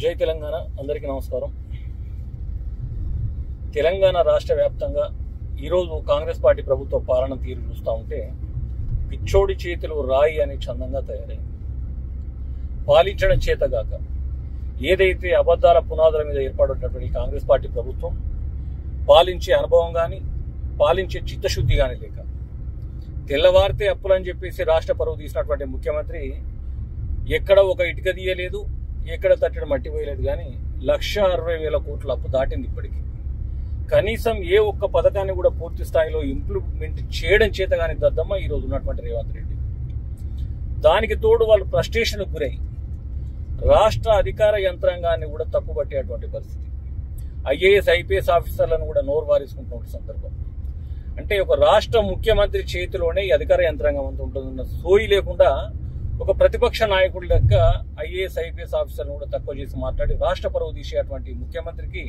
జై తెలంగాణ. అందరికీ నమస్కారం. తెలంగాణ రాష్ట్ర వ్యాప్తంగా ఈరోజు కాంగ్రెస్ పార్టీ ప్రభుత్వ పాలన తీరు చూస్తూ ఉంటే పిచ్చోడి చేతులు రాయి అనే చందంగా తయారైంది. పాలించడం చేతగాక ఏదైతే అబద్ధాల పునాదుల మీద ఏర్పడినటువంటి కాంగ్రెస్ పార్టీ ప్రభుత్వం పాలించే అనుభవం కానీ పాలించే చిత్తశుద్ధి కానీ లేక తెల్లవారితే అప్పులని చెప్పేసి రాష్ట్ర పరువు తీసినటువంటి ముఖ్యమంత్రి ఎక్కడ ఒక ఇటుక తీయలేదు, ఎక్కడ తట్టడి మట్టి పోయలేదు. కానీ 1,60,000 కోట్ల అప్పు దాటింది. ఇప్పటికీ కనీసం ఏ ఒక్క పథకాన్ని కూడా పూర్తి స్థాయిలో ఇంప్లిమెంట్ చేయడం చేత కానీ దద్దమ్మ ఈరోజు ఉన్నటువంటి రేవంత్ రెడ్డి. దానికి తోడు వాళ్ళు ఫ్రస్ట్రేషన్కు గురై రాష్ట్ర అధికార యంత్రాంగాన్ని కూడా తప్పుపట్టేటువంటి పరిస్థితి. ఐఏఎస్ ఐపీఎస్ ఆఫీసర్లను కూడా నోరు వారేసుకుంటున్న సందర్భం. అంటే ఒక రాష్ట్ర ముఖ్యమంత్రి చేతిలోనే ఈ అధికార యంత్రాంగం అంతా ఉంటుందన్న సోయి లేకుండా ఒక ప్రతిపక్ష నాయకుడి లెక్క ఐఏఎస్ ఐపీఎస్ ఆఫీసర్లను కూడా తక్కువ చేసి మాట్లాడి రాష్ట్ర పరువు తీసేటువంటి ముఖ్యమంత్రికి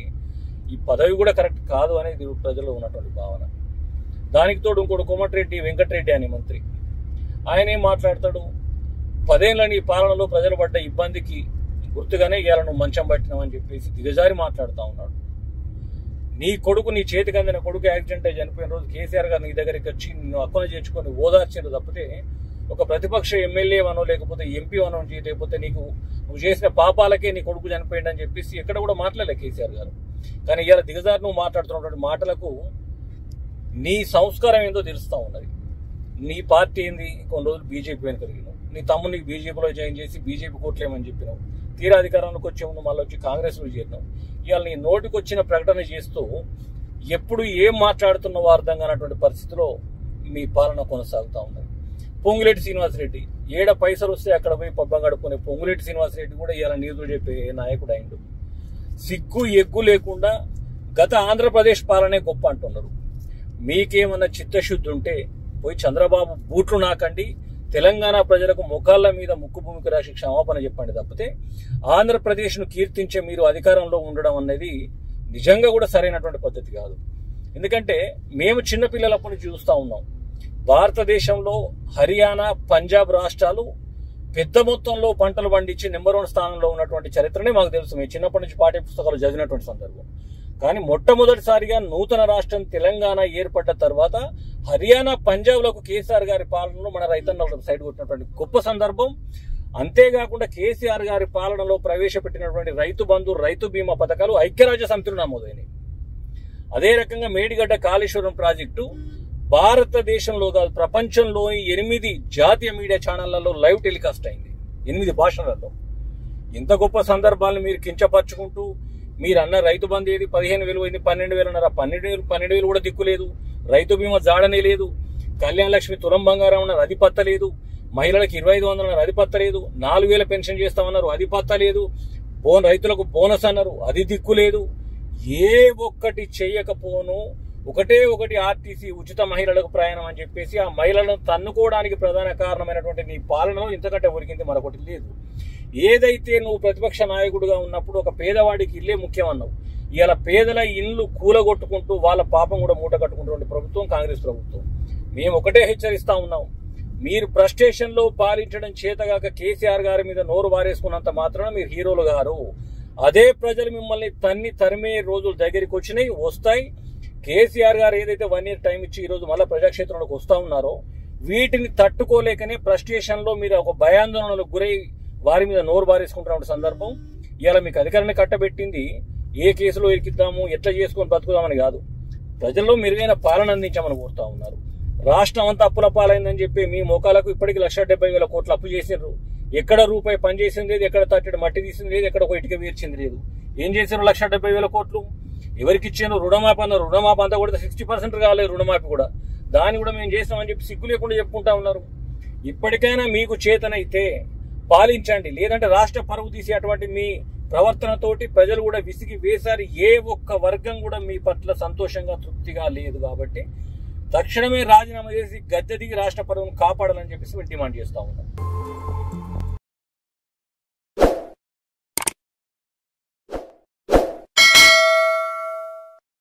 ఈ పదవి కూడా కరెక్ట్ కాదు అనేది ప్రజల్లో ఉన్నటువంటి భావన. దానికి తోడు ఇంకోటి కోమటిరెడ్డి వెంకటరెడ్డి అనే మంత్రి, ఆయనే మాట్లాడతాడు, 10 ఏళ్ల నీ పాలనలో ప్రజలు పడ్డ ఇబ్బందికి గుర్తుగానే ఇవాళ నువ్వు మంచం పట్టినావని చెప్పేసి దిగజారి మాట్లాడుతూ ఉన్నాడు. నీ కొడుకు, నీ చేతికి అందిన కొడుకు యాక్సిడెంట్ అయి చనిపోయిన రోజు కేసీఆర్ గారు నీ దగ్గరికి వచ్చి నిన్ను అక్కున చేర్చుకొని ఓదార్చారు తప్పితే ఒక ప్రతిపక్ష ఎమ్మెల్యే వనో లేకపోతే ఎంపీ వనో లేకపోతే నువ్వు చేసిన పాపాలకే నీ కొడుకు చనిపోయింది అని చెప్పేసి ఎక్కడ కూడా మాట్లాడలే కేసీఆర్ గారు. కానీ ఇవాళ దిగజారి నువ్వు మాట్లాడుతున్నటువంటి మాటలకు నీ సంస్కారం ఏందో తెలుస్తూ ఉన్నది. నీ పార్టీ ఏంది, కొన్ని రోజులు బీజేపీ వెనుక తిరిగినావు, నీ తమ్ముడిని బీజేపీలో జాయిన్ చేసి బీజేపీ కోట్లేమని చెప్పినావు, తీరా అధికారంలోకి వచ్చే ముందు మళ్ళీ వచ్చి కాంగ్రెస్లో చేరినావు. ఇవాళ నీ నోటికి వచ్చిన ప్రకటన చేస్తూ ఎప్పుడు ఏం మాట్లాడుతున్నావో అర్థం కానటువంటి పరిస్థితిలో మీ పాలన కొనసాగుతూ ఉన్నది. పొంగులేటి శ్రీనివాసరెడ్డి ఏడ పైసలు వస్తే అక్కడ పోయి పబ్బం గడుపుకునే పొంగులేటి శ్రీనివాసరెడ్డి కూడా ఇలా నీతులు చెప్పే నాయకుడు అయిండు. సిగ్గు ఎగ్గు లేకుండా గత ఆంధ్రప్రదేశ్ పాలనే గొప్ప అంటున్నారు. మీకేమన్నా చిత్తశుద్ధి ఉంటే పోయి చంద్రబాబు బూట్లు నాకండి, తెలంగాణ ప్రజలకు ముఖాళ్ళ మీద ముక్కు భూమికి రాసి క్షమాపణ చెప్పండి తప్పితే ఆంధ్రప్రదేశ్ను కీర్తించే మీరు అధికారంలో ఉండడం అనేది నిజంగా కూడా సరైనటువంటి పద్ధతి కాదు. ఎందుకంటే మేము చిన్నపిల్లలప్పటి నుంచి చూస్తూ ఉన్నాం, భారతదేశంలో హర్యానా, పంజాబ్ రాష్ట్రాలు పెద్ద మొత్తంలో పంటలు పండించి నెంబర్ 1 స్థానంలో ఉన్నటువంటి చరిత్రనే మాకు తెలుసు. మేము చిన్నప్పటి నుంచి పాఠ్య పుస్తకాలు చదివినటువంటి సందర్భం. కానీ మొట్టమొదటిసారిగా నూతన రాష్ట్రం తెలంగాణ ఏర్పడ్డ తర్వాత హర్యానా, పంజాబ్లకు కేసీఆర్ గారి పాలనలో మన రైతన్నలకు సైడ్ కొట్టినటువంటి గొప్ప సందర్భం. అంతేకాకుండా కేసీఆర్ గారి పాలనలో ప్రవేశపెట్టినటువంటి రైతు బంధు, రైతు బీమా పథకాలు ఐక్యరాజ్య సమితిలో నమోదైనవి. అదే రకంగా మేడిగడ్డ కాళేశ్వరం ప్రాజెక్టు భారతదేశంలో కాదు ప్రపంచంలోని 8 జాతీయ మీడియా ఛానళ్లలో లైవ్ టెలికాస్ట్ అయింది, 8 భాషలలో. ఇంత గొప్ప సందర్భాలను మీరు కించపరుచుకుంటూ మీరు అన్న రైతు బంధు ఏది 15,000 అయింది, 12,000 అన్నారా, 12,000 కూడా దిక్కులేదు, రైతు బీమా జాడనే లేదు, కళ్యాణ లక్ష్మి తులం బంగారం అన్నారు, అది పత్తలేదు, మహిళలకు 2,500 అన్నారు, అది పత్తలేదు, 4,000 పెన్షన్ చేస్తామన్నారు, అది పత్తలేదు, రైతులకు బోనస్ అన్నారు, అది దిక్కులేదు. ఏ ఒక్కటి చెయ్యకపోను ఒకటి ఆర్టీసీ ఉచిత మహిళలకు ప్రయాణం అని చెప్పేసి ఆ మహిళలను తన్నుకోవడానికి ప్రధాన కారణమైనటువంటి నీ పాలనలో ఇంతకంటే ఒరిగింది మరొకటి లేదు. ఏదైతే నువ్వు ప్రతిపక్ష నాయకుడిగా ఉన్నప్పుడు ఒక పేదవాడికి ఇల్లే ముఖ్యమన్నావు, ఇలా పేదల ఇల్లు కూలగొట్టుకుంటూ వాళ్ళ పాపం కూడా మూట కట్టుకుంటున్న ప్రభుత్వం కాంగ్రెస్ ప్రభుత్వం. మేము ఒకటే హెచ్చరిస్తా ఉన్నాం, మీరు ఫ్రస్ట్రేషన్లో పాలించడం చేతగాక కేసీఆర్ గారి మీద నోరు వారేసుకున్నంత మాత్రాన మీరు హీరోలు గారు. అదే ప్రజలు మిమ్మల్ని తరిమే రోజులు దగ్గరికి వచ్చినాయి, వస్తాయి. కేసీఆర్ గారు ఏదైతే 1 year టైం ఇచ్చి ఈరోజు మళ్ళీ ప్రజాక్షేత్రంలోకి వస్తూ ఉన్నారో వీటిని తట్టుకోలేకనే ఫ్రస్ట్రేషన్లో మీరు ఒక భయాందోళనలకు గురై వారి మీద నోరు బారేసుకుంటున్న సందర్భం. ఇలా మీకు అధికారాన్ని కట్టబెట్టింది ఏ కేసులో ఇరికిద్దాము, ఎట్లా చేసుకొని బతుకుదామని కాదు, ప్రజల్లో మెరుగైన పాలన అందించామని కోరుతా ఉన్నారు. రాష్ట్రం అంతా అప్పుల పాలైందని చెప్పి మీ మోకాలకు ఇప్పటికీ 1,70,000 కోట్లు అప్పు చేసినారు. ఎక్కడ రూపాయి పని చేసింది లేదు, ఎక్కడ తట్టడి మట్టి తీసింది లేదు, ఎక్కడ ఒక ఇటుక వేర్చింది లేదు. ఏం చేశారు 1,70,000 కోట్లు? ఎవరికి ఇచ్చాను? రుణమాఫీ అన్నారు. రుణమాఫీ అంతా కూడా 60% కాలేదు రుణమాఫీ కూడా. దాన్ని కూడా మేము చేస్తామని చెప్పి సిగ్గు లేకుండా చెప్పుకుంటా ఉన్నారు. ఇప్పటికైనా మీకు చేతనైతే పాలించండి, లేదంటే రాష్ట్ర పరువు తీసేటువంటి మీ ప్రవర్తనతోటి ప్రజలు కూడా విసిగి వేసారి. ఏ ఒక్క వర్గం కూడా మీ పట్ల సంతోషంగా తృప్తిగా లేదు. కాబట్టి తక్షణమే రాజీనామా చేసి గద్దె దిగి రాష్ట్ర పరువును కాపాడాలని చెప్పేసి మేము డిమాండ్ చేస్తా ఉన్నాం.